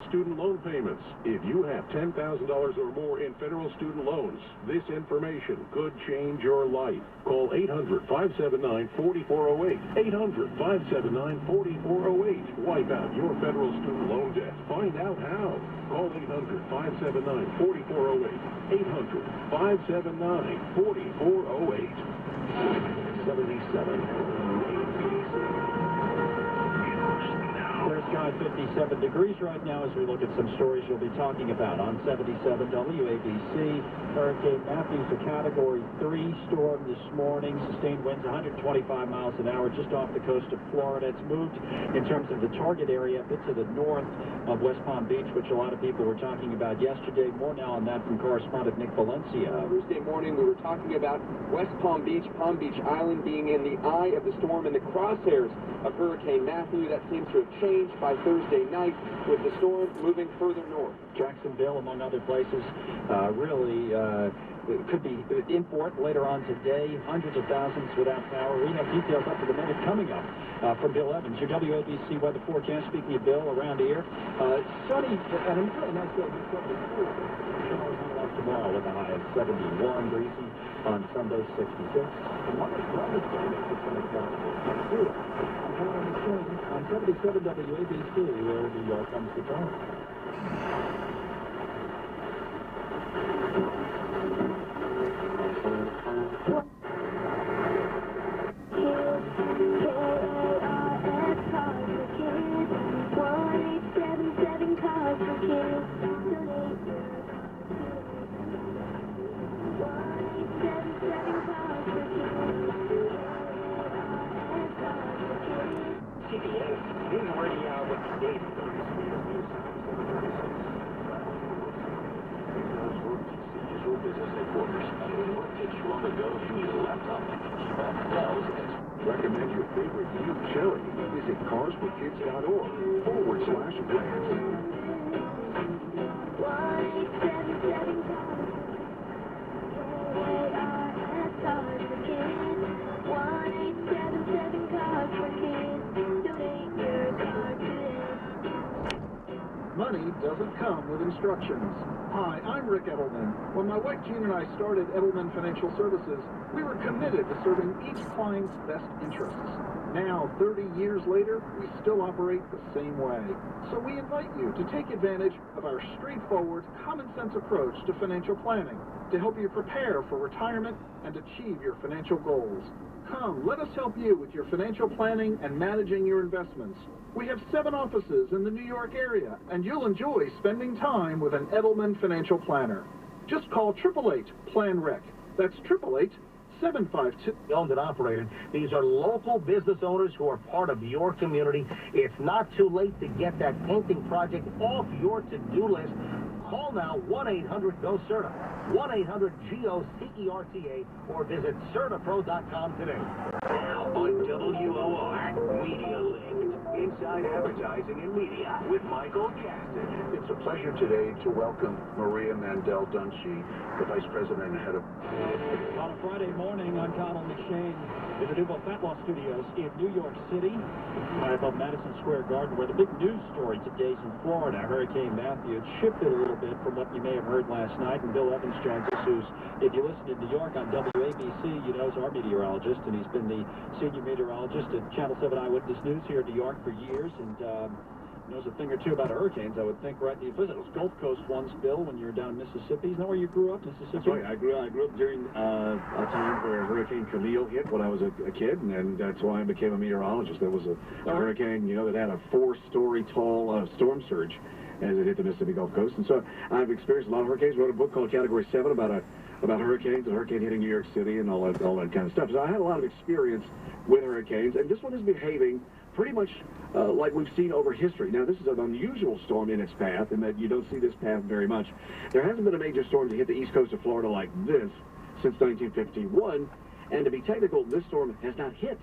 student loan payments. If you have $10,000 or more in federal student loans, this information could change your life. Call 800-579-4408. 800-579-4408. Wipe out your federal student loan debt. Find out how. Call 800-579-4408. 800-579-4408. 77. Clear sky, 57 degrees right now as we look at some stories you'll be talking about on 77 WABC. Hurricane Matthew's a Category 3 storm this morning. Sustained winds 125 miles an hour just off the coast of Florida. It's moved in terms of the target area a bit to the north of West Palm Beach, which a lot of people were talking about yesterday. More now on that from correspondent Nick Valencia. Thursday morning we were talking about West Palm Beach Island being in the eye of the storm and the crosshairs of Hurricane Matthew. That seems to have changed by Thursday night with the storm moving further north. Jacksonville, among other places, really could be in for it later on today. Hundreds of thousands without power. We have details up to the minute coming up from Bill Evans, your WABC weather forecast. Speaking of Bill, around here, sunny and a really nice day. Showers on off tomorrow with a high of 71, breezy on Sunday 66. And Monday, it's going to come on 77 WABC, where New York comes to town. Recommend your favorite used Cherokee. Visit carsforkids.org/plans. Money doesn't come with instructions. Hi, I'm Rick Edelman. When my wife Jean and I started Edelman Financial Services, we were committed to serving each client's best interests. Now, 30 years later, we still operate the same way. So we invite you to take advantage of our straightforward, common-sense approach to financial planning to help you prepare for retirement and achieve your financial goals. Come, let us help you with your financial planning and managing your investments. We have 7 offices in the New York area, and you'll enjoy spending time with an Edelman financial planner. Just call 888-PLAN-REC. That's 888-752. Owned and operated. These are local business owners who are part of your community. It's not too late to get that painting project off your to-do list. Call now 1-800-GO-CERTA, 1-800-GO-CERTA, or visit CERTAPro.com today. Now on WOR, Media Linked, Inside Advertising and Media with Michael Gaston. It's a pleasure today to welcome Maria Mandel-Dunshee, the Vice President and Head of... On a Friday morning, I'm Donald McShane in the Nouveau Fat Law Studios in New York City, right above Madison Square Garden, where the big news story today is in Florida. Hurricane Matthew. It shifted a little bit from what you may have heard last night, and Bill Evans joins us, who's, if you listen in New York on WABC, you know, is our meteorologist, and he's been the senior meteorologist at Channel 7 Eyewitness News here in New York for years, and knows a thing or two about hurricanes, I would think, right? You visit those Gulf Coast ones, Bill, when you're down in Mississippi. Isn't that where you grew up, Mississippi? That's right. I grew up during a time where Hurricane Camille hit when I was a kid, and that's why I became a meteorologist. There was a hurricane, you know, that had a 4-story tall storm surge as it hit the Mississippi Gulf Coast. And so I've experienced a lot of hurricanes. Wrote a book called Category 7 about hurricanes, a hurricane hitting New York City and all that kind of stuff. So I had a lot of experience with hurricanes, and this one is behaving pretty much like we've seen over history. Now, this is an unusual storm in its path, in that you don't see this path very much. There hasn't been a major storm to hit the east coast of Florida like this since 1951, and to be technical, this storm has not hit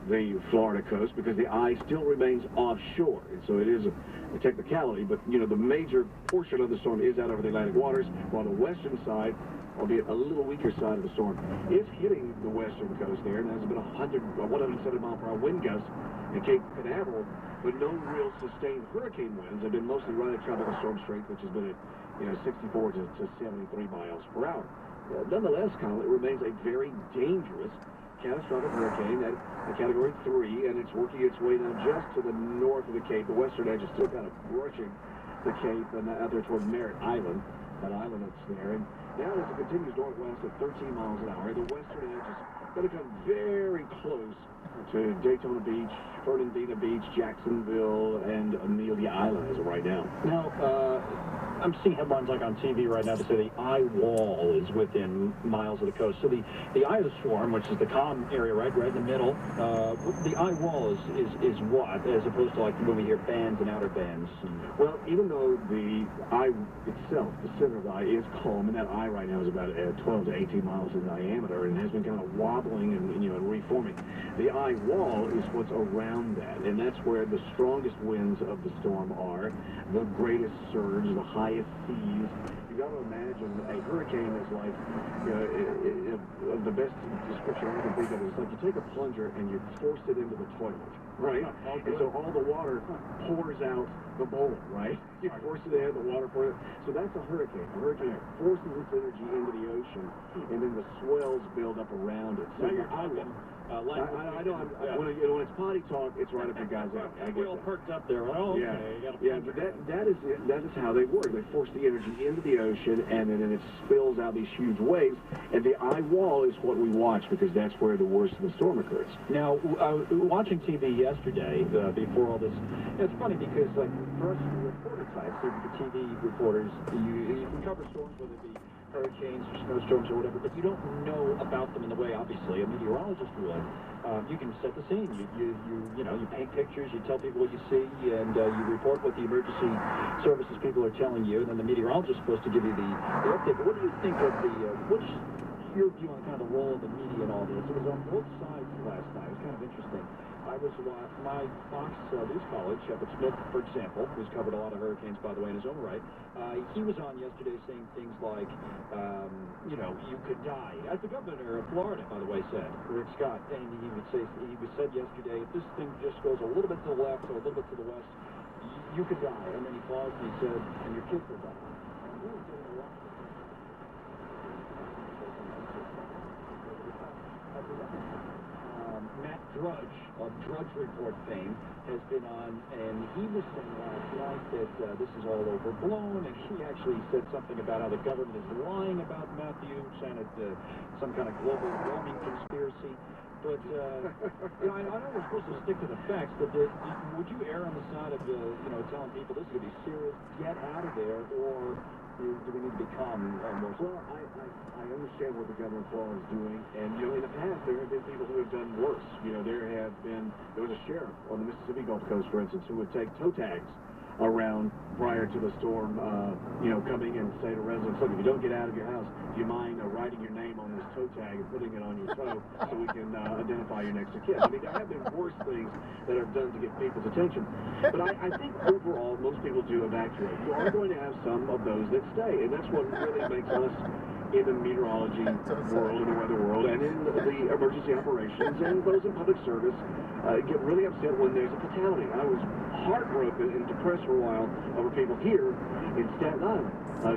the Florida coast because the eye still remains offshore, and so it is a technicality, but, you know, the major portion of the storm is out over the Atlantic waters, while the western side, albeit a little weaker side of the storm, is hitting the western coast there, and there's been 170 mile per hour wind gusts in Cape Canaveral but no real sustained hurricane winds. They've been mostly right at tropical storm strength, which has been at 64 to 73 miles per hour. Nonetheless, Colin, it remains a very dangerous catastrophic hurricane at a Category 3, and it's working its way now just to the north of the Cape. The western edge is still kind of brushing the Cape and out there toward Merritt Island, that island that's there. And now as it continues northwest at 13 miles an hour, the western edge is going to come very close to Daytona Beach, Fernandina Beach, Jacksonville, and Amelia Island as of right now. Now, I'm seeing headlines like on TV right now that say the eye wall is within miles of the coast. So the eye of the storm, which is the calm area right in the middle, the eye wall is what, as opposed to like when we hear bands and outer bands? Well, even though the eye itself, the center of the eye, is calm, and that eye right now is about 12 to 18 miles in diameter and has been kind of wobbling and reforming. The eye wall is what's around that, and that's where the strongest winds of the storm are, the greatest surge, the highest seas. You've got to imagine a hurricane is like, the best description I can think of is like you take a plunger and you force it into the toilet, right? And so all the water pours out the bowl, right? You force it in, the water pours out. So that's a hurricane. A hurricane forces its energy into the ocean, and then the swells build up around it. So now you're talking. I know. When it's potty talk, it's right up your guys' alley. I get We're all perked up there. Oh, okay. Yeah, but that is how they work. They force the energy into the ocean, and then it spills out these huge waves. And the eye wall is what we watch because that's where the worst of the storm occurs. Now, watching TV yesterday before all this, it's funny because like for us reporter types, the TV reporters, you can cover storms whether it be hurricanes or snowstorms or whatever, but you don't know about them in the way, obviously, a meteorologist would. You can set the scene. You paint pictures, you tell people what you see, and you report what the emergency services people are telling you, and then the meteorologist is supposed to give you the update. But what do you think of what's your view on kind of the role of the media in all this? It was on both sides last night. It was kind of interesting. I was my Fox News college, Shepard Smith, for example, who's covered a lot of hurricanes, by the way, in his own right. He was on yesterday saying things like, you could die. As the governor of Florida, by the way, said, Rick Scott, and he said yesterday, if this thing just goes a little bit to the left or a little bit to the west, you could die. And then he paused and he said, and your kids will die. And we were getting a lot Matt Drudge of Drudge Report fame has been on, and he was saying last night that this is all overblown, and he actually said something about how the government is lying about Matthew, saying it's some kind of global warming conspiracy. But, I know we're supposed to stick to the facts, but would you err on the side of, telling people this is going to be serious, get out of there, or do we need to become more... Well, I understand what the governor of Florida is doing, and, in the past, there have been people who have done worse. There was a sheriff on the Mississippi Gulf Coast, for instance, who would take toe tags around prior to the storm, coming and say to residents, look, if you don't get out of your house, do you mind writing your name on this toe tag and putting it on your toe so we can identify your next of kin? I mean, there have been worse things that are done to get people's attention. But I think overall, most people do evacuate. You are going to have some of those that stay, and that's what really makes us in the meteorology world, in the weather world, and in the emergency operations, and those in public service get really upset when there's a fatality. I was heartbroken and depressed for a while over people here in Staten Island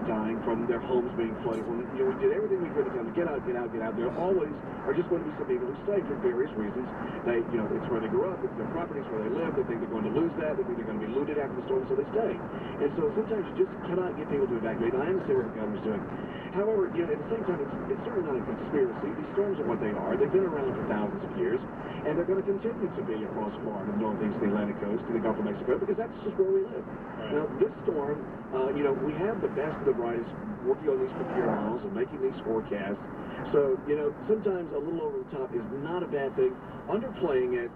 dying from their homes being flooded. When we did everything we could to tell them, get out, get out, get out. There always are just going to be some people who stay for various reasons. They, it's where they grew up, it's their properties, where they live. They think they're going to lose that. They think they're going to be looted after the storm, so they stay. And so sometimes you just cannot get people to evacuate. And I understand what the governor's doing. However, at the same time, it's certainly not a conspiracy. These storms are what they are. They've been around for thousands of years, and they're going to continue to be across Florida, the northeast, the Atlantic coast, and the Gulf of Mexico, because that's just where we live. Right. Now, this storm, we have the best of the brightest working on these computer models and making these forecasts. So, sometimes a little over the top is not a bad thing. Underplaying it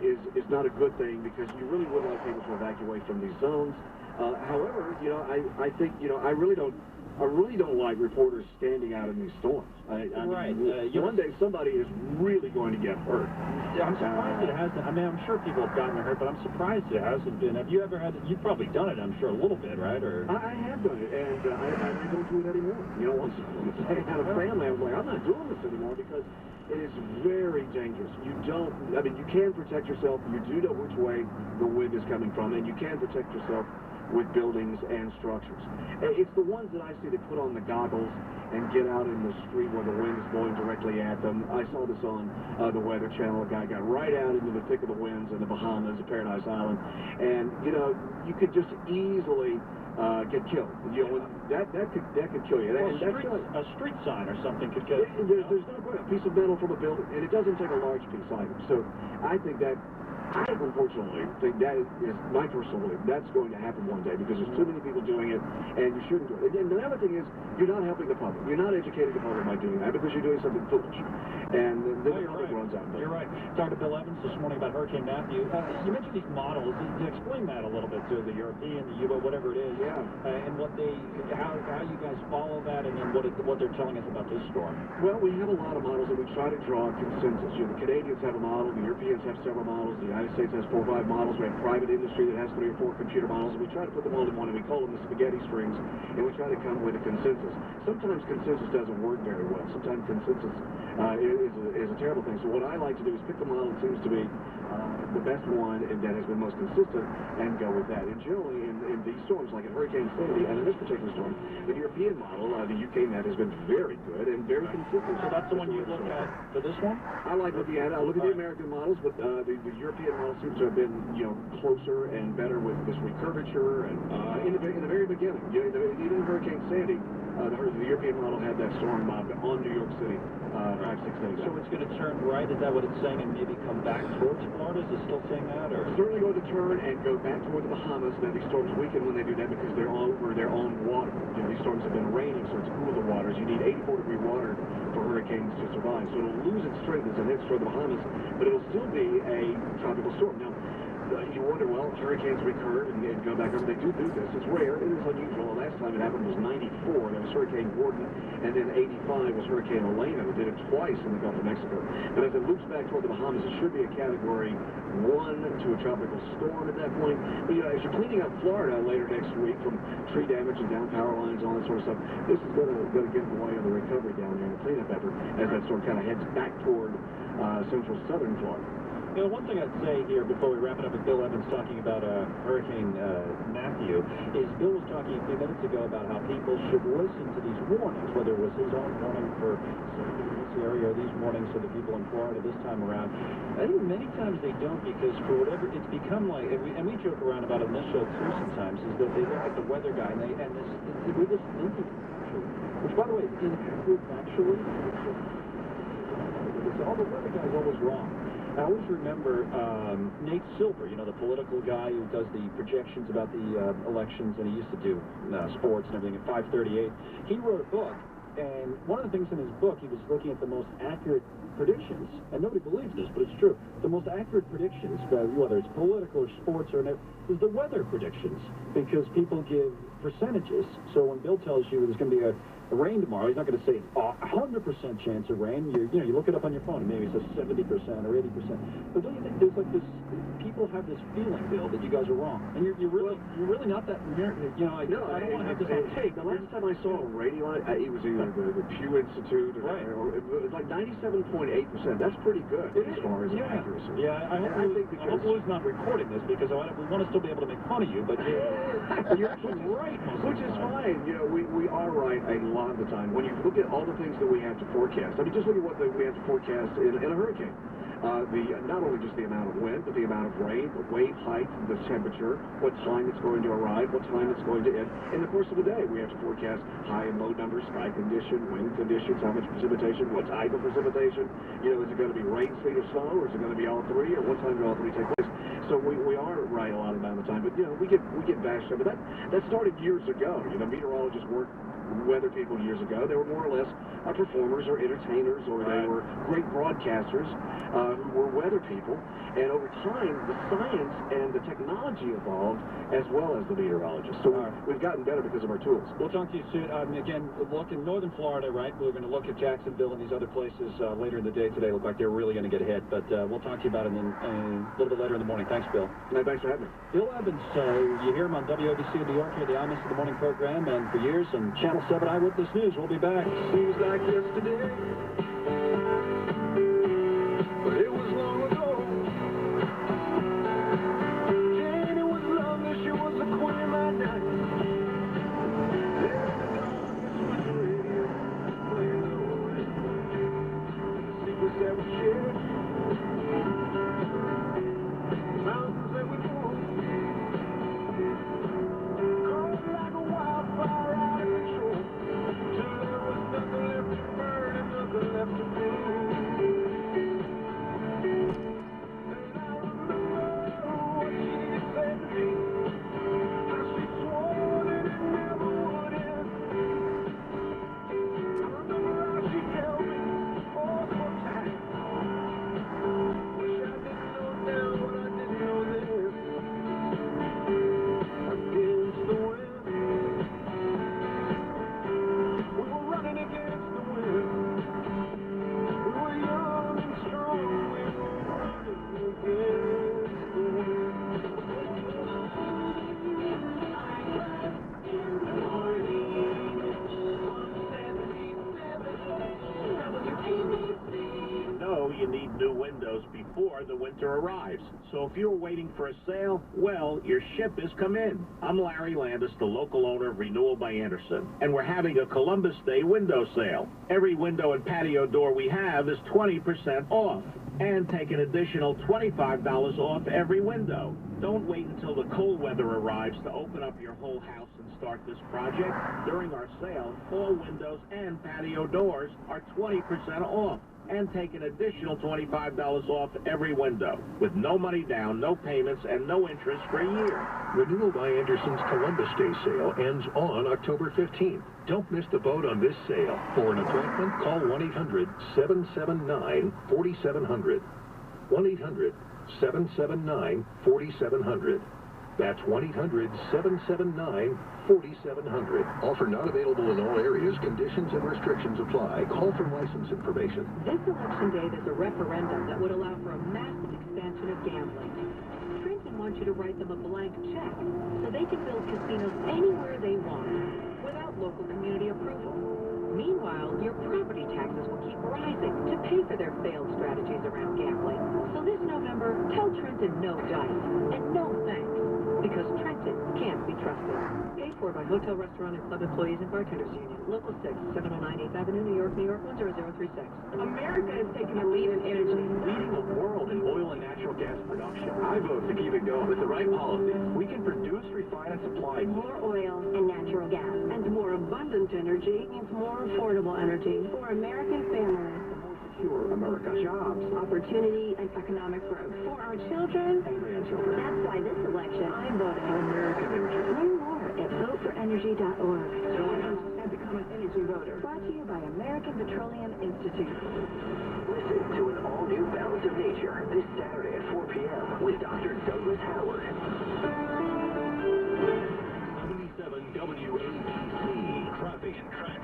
is not a good thing, because you really would like people to evacuate from these zones. However, I think, I really don't I really don't like reporters standing out in these storms. I mean, one day somebody is really going to get hurt. Yeah, I'm surprised it hasn't. I mean, I'm sure people have gotten hurt, but I'm surprised it hasn't been. Have you ever had? You've probably done it, I'm sure, a little bit, right? Or I have done it, and I don't do it anymore. You know, once I had a family, I was like, I'm not doing this anymore because it is very dangerous. You don't. I mean, you can protect yourself. You do know which way the wind is coming from, and you can protect yourself with buildings and structures. It's the ones that I see that put on the goggles and get out in the street where the wind is blowing directly at them. I saw this on the Weather Channel. A guy got right out into the thick of the winds in the Bahamas, Paradise Island, and you know, you could just easily get killed. You know, that could kill you. Well, a street sign or something could kill you. There's no question. A piece of metal from a building, and it doesn't take a large piece either. So I think that. I unfortunately think that is my personal belief. That's going to happen one day because there's too many people doing it, and you shouldn't do it. And the other thing is, you're not helping the public. You're not educating the public by doing that because you're doing something foolish. And then the public runs out. You're right. Talked to Bill Evans this morning about Hurricane Matthew. You mentioned these models. To explain that a little bit to the European, the U-boat, whatever it is. Yeah. And what how you guys follow that, and then what they're telling us about this storm. Well, we have a lot of models, and we try to draw a consensus. You know, the Canadians have a model. The Europeans have several models. The United States has 4 or 5 models. We have private industry that has 3 or 4 computer models, and we try to put them all in one, and we call them the spaghetti strings, and we try to come with a consensus. Sometimes consensus doesn't work very well. Sometimes consensus is a terrible thing. So what I like to do is pick the model that seems to be the best one and that has been most consistent and go with that. And generally in these storms, like in Hurricane Sandy, and in this particular storm, the European model, the UK Met, has been very good and very consistent. So that's the one you look at for this one? I like looking at it. I look at the American models, but the European model seems to have been, you know, closer and better with this recurvature. And in the very beginning, even Hurricane Sandy, the European model had that storm on New York City 5-6 days ago. So it's going to turn right, is that what it's saying, and maybe come back towards Florida? Is it still saying that? Or? It's certainly going to turn and go back toward the Bahamas. Now, these storms weaken when they do that because they're over their own water. You know, these storms have been raining, so it's cool the waters. You need 84-degree water for hurricanes to survive. So it'll lose its strength as it hits toward the Bahamas, but it'll still be a tropical storm. Now, you wonder, well, hurricanes recur and go back over. They do this. It's rare. It is unusual. The last time it happened was 94. That was Hurricane Gordon, and then 85 was Hurricane Elena that did it twice in the Gulf of Mexico. But as it loops back toward the Bahamas, it should be a Category 1 to a tropical storm at that point. But, you know, as you're cleaning up Florida later next week from tree damage and down power lines and all that sort of stuff, this is going to get in the way of the recovery down there in the cleanup effort as that storm kind of heads back toward central southern Florida. You know, one thing I'd say here before we wrap it up with Bill Evans talking about Hurricane Matthew is Bill was talking a few minutes ago about how people should listen to these warnings, whether it was his own warning for this area or these warnings for the people in Florida this time around. I think many times they don't because for whatever, it's become like, and we joke around about it in this show too sometimes, is that they look at the weather guy and we just think which by the way, inaccurate actually, because all the weather guys always wrong. I always remember Nate Silver, you know, the political guy who does the projections about the elections, and he used to do sports and everything at 538. He wrote a book, and one of the things in his book, he was looking at the most accurate predictions, and nobody believes this, but it's true. The most accurate predictions, whether it's political or sports or whatever, is the weather predictions, because people give percentages. So when Bill tells you there's going to be a rain tomorrow, he's not going to say 100% chance of rain. You look it up on your phone, and maybe it says 70% or 80%. But don't you think there's like this? People have this feeling, Bill, that you guys are wrong, and you're really not that. You know, I don't want to have this on tape. The last time I saw a radio, it was either the Pew Institute, or it was like 97.8%. That's pretty good as far as accuracy. Yeah, I hope Lou's not recording this because we want to still be able to make fun of you, but you're actually right. Which is fine. You know, we are right a lot of the time. When you look at all the things that we have to forecast, I mean, just look at what we have to forecast in a hurricane. Not only just the amount of wind, but the amount of rain, the wave height, the temperature, what time it's going to arrive, what time it's going to end. In the course of the day, we have to forecast high and low numbers, sky condition, wind conditions, how much precipitation, what type of precipitation. You know, is it going to be rain, sleet, or snow, or is it going to be all three, or what time do all three take place? So we are right a lot of the time, but you know, we get bashed over. But that started years ago. You know, meteorologists weren't weather people years ago. They were more or less performers or entertainers, or they were great broadcasters who were weather people. And over time, the science and the technology evolved as well as the meteorologists. So we've gotten better because of our tools. We'll talk to you soon. Again, look in northern Florida, right? We're going to look at Jacksonville and these other places later in the day today. Look like they're really going to get hit, but we'll talk to you about it a little bit later in the morning. Thanks, Bill. No, thanks for having me. Bill Evans, you hear him on WABC in New York here, the Amos of the Morning program, and for years on Channel 7 Eyewitness News. We'll be back. Seems like yesterday, but it was long ago. Janie was lovely, she was the queen of my night. There in the darkness with the radio playing away. The secrets that we shared, the mountains that we moved, caught like a wildfire out of control, till there was nothing left to burn and nothing left to be. And I remember what she said to me, how she swore that it never would end. I remember how she held me all so tight. Wish I didn't know now what I didn't know then. Against the wind, we were running against the wind. We were young and strong, we were running against the wind. No, you need new windows before the winter arrives. So if you're waiting for a sale, well, your ship has come in. I'm Larry Landis, the local owner of Renewal by Anderson, and we're having a Columbus Day window sale. Every window and patio door we have is 20% off, and take an additional $25 off every window. Don't wait until the cold weather arrives to open up your whole house and start this project. During our sale, all windows and patio doors are 20% off, and take an additional $25 off every window, with no money down, no payments, and no interest for a year. Renewal by Anderson's Columbus Day sale ends on October 15th. Don't miss the boat on this sale. For an appointment, call 1-800-779-4700. 1-800-779-4700. That's 1-800-779-4700. Offer not available in all areas. Conditions and restrictions apply. Call for license information. This election day, there's a referendum that would allow for a massive expansion of gambling. Trenton wants you to write them a blank check so they can build casinos anywhere they want without local community approval. Meanwhile, your property taxes will keep rising to pay for their failed strategies around gambling. So this November, tell Trenton no dice and no thanks, because Trenton can't be trusted. Paid for by Hotel, Restaurant, and Club Employees and Bartenders Union. Local 6, 709 8th Avenue, New York, New York, 10036. America is taking a lead in energy. Leading the world in oil and natural gas production. I vote to keep it going. With the right policies, we can produce, refine, and supply More oil and natural gas. And more abundant energy means more affordable energy for American families. secure America. Jobs, opportunity, and economic growth for our children and grandchildren. That's why this election I'm voting For American energy. Learn more at voteforenergy.org. Join us and become an energy voter. Brought to you by American Petroleum Institute. Listen to an all-new Balance of Nature this Saturday at 4 p.m. with Dr. Douglas Howard. 77 WABC, traffic and transit.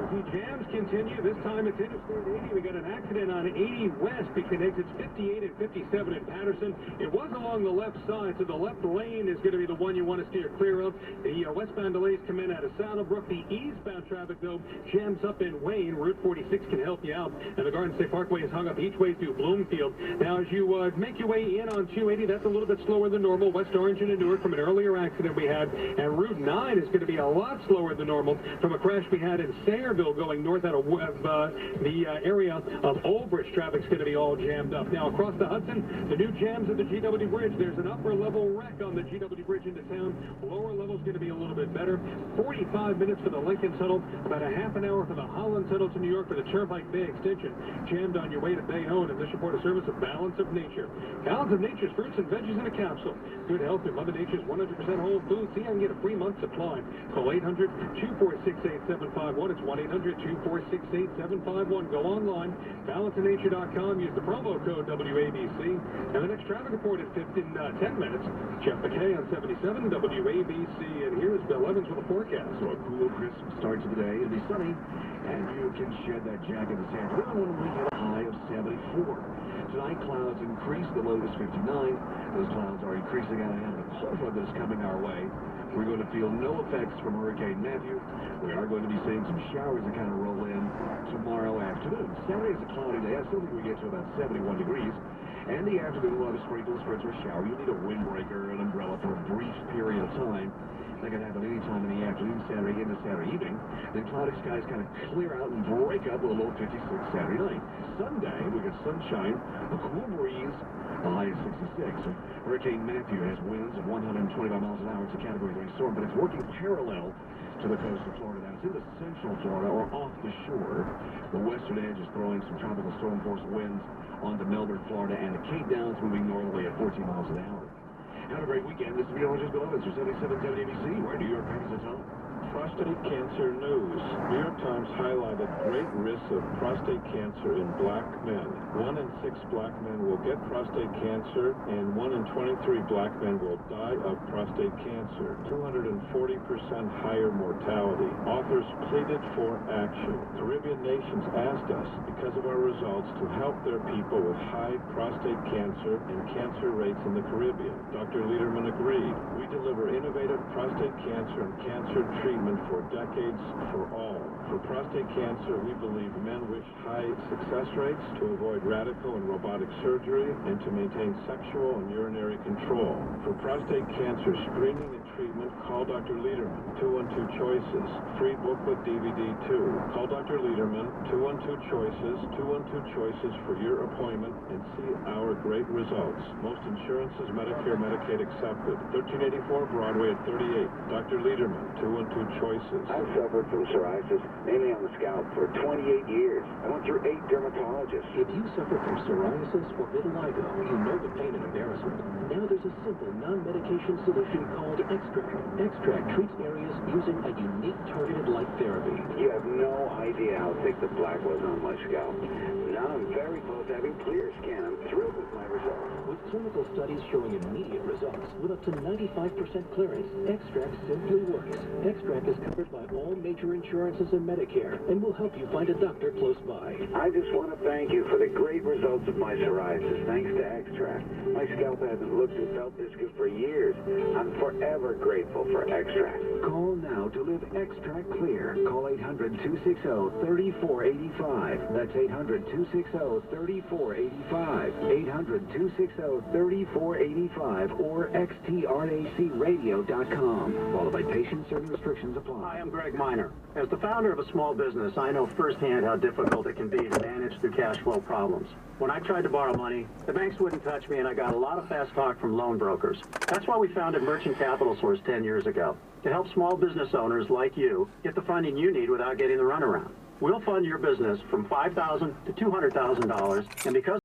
The jams continue. This time it's Interstate 80. We got an accident on 80 West. It connects 58 and 57 in Patterson. It was along the left side, so the left lane is going to be the one you want to steer clear of. The westbound delays come in out of Saddlebrook. The eastbound traffic, though, jams up in Wayne. Route 46 can help you out. And the Garden State Parkway is hung up each way through Bloomfield. Now, as you make your way in on 280, that's a little bit slower than normal. West Orange and Newark from an earlier accident we had. And Route 9 is going to be a lot slower than normal from a crash we had in Sayreville going north out of the area of Old Bridge. Traffic's going to be all jammed up. Now, across the Hudson, the new jams at the GW Bridge. There's an upper level wreck on the GW Bridge into town. Lower level's going to be a little bit better. 45 minutes for the Lincoln Tunnel. About a half an hour for the Holland Tunnel to New York for the Turnpike Bay extension. Jammed on your way to Bayonne. And this report of service of Balance of Nature. Balance of Nature's fruits and veggies in a capsule. Good health through Mother Nature's 100% whole food. See, I can get a free month supply. Call 800-246-8751. It's 1-800. 1-800-246-8751. Go online, balanceofnature.com. Use the promo code WABC. And the next traffic report at 10 minutes. Jeff McKay on 77 WABC. And here's Bill Evans with a forecast. So a cool, crisp start to the day. It'll be sunny, and you can shed that jacket this afternoon when we hit a high of 74. Tonight, clouds increase. The low is 59. Those clouds are increasing out ahead of the cold front that is coming our way. We're going to feel no effects from Hurricane Matthew. We are going to be seeing some showers that kind of roll in tomorrow afternoon. Saturday is a cloudy day. I still think we get to about 71 degrees. And the afternoon will have a sprinkle, spritz, or shower. You'll need a windbreaker, an umbrella for a brief period of time. That can happen any time in the afternoon, Saturday into Saturday evening. Then cloudy skies kind of clear out and break up with a low 56 Saturday night. Sunday, we get sunshine, a cool breeze, a high of 66. Hurricane Matthew has winds of 125 miles an hour. It's a Category 3 storm, but it's working parallel to the coast of Florida. Now, it's into central Florida or off the shore. The western edge is throwing some tropical storm force winds onto Melbourne, Florida, and the Cape Downs moving northerly at 14 miles an hour. Have a great weekend. This is meteorologist Bill Evans for 77 WABC, where New York has its home. Prostate cancer news. New York Times highlighted great risks of prostate cancer in black men. 1 in 6 black men will get prostate cancer, and 1 in 23 black men will die of prostate cancer. 240% higher mortality. Authors pleaded for action. Caribbean nations asked us, because of our results, to help their people with high prostate cancer and cancer rates in the Caribbean. Dr. Lederman agreed. We deliver innovative prostate cancer and cancer treatment for decades for all. For prostate cancer, we believe men wish high success rates to avoid radical and robotic surgery and to maintain sexual and urinary control. For prostate cancer screening and treatment, call Dr. Lederman, 212 Choices. Free booklet DVD 2. Call Dr. Lederman, 212 Choices, 212 Choices for your appointment and see our great results. Most insurances, Medicare, Medicaid accepted. 1384 Broadway at 38. Dr. Lederman, 212 Choices. I've suffered from psoriasis, mainly on the scalp, for 28 years. I went through 8 dermatologists. If you suffer from psoriasis or vitiligo, you know the pain and embarrassment. Now there's a simple, non-medication solution called Extract. Extract treats areas using a unique targeted light therapy. You have no idea how thick the plaque was on my scalp. Now I'm very close to having clear skin. I'm thrilled with my results. With clinical studies showing immediate results, with up to 95% clearance, Extract simply works. Extract is covered by all major insurances and Medicare, and will help you find a doctor close by. I just want to thank you for the great results of my psoriasis, thanks to Extract. My scalp hasn't looked and felt this good for years. I'm forever grateful for Extract. Call now to live Extract Clear. Call 800-260-3485. That's 800-260-3485. 800-260-3485 or xtracradio.com. Followed by patient certain restrictions apply. Hi, I'm Greg Miner. As the founder of a small business, I know firsthand how difficult it can be to manage through cash flow problems. When I tried to borrow money, the banks wouldn't touch me, and I got a lot of fast talk from loan brokers. That's why we founded Merchant Capital Source 10 years ago, to help small business owners like you get the funding you need without getting the runaround. We'll fund your business from $5,000 to $200,000, and because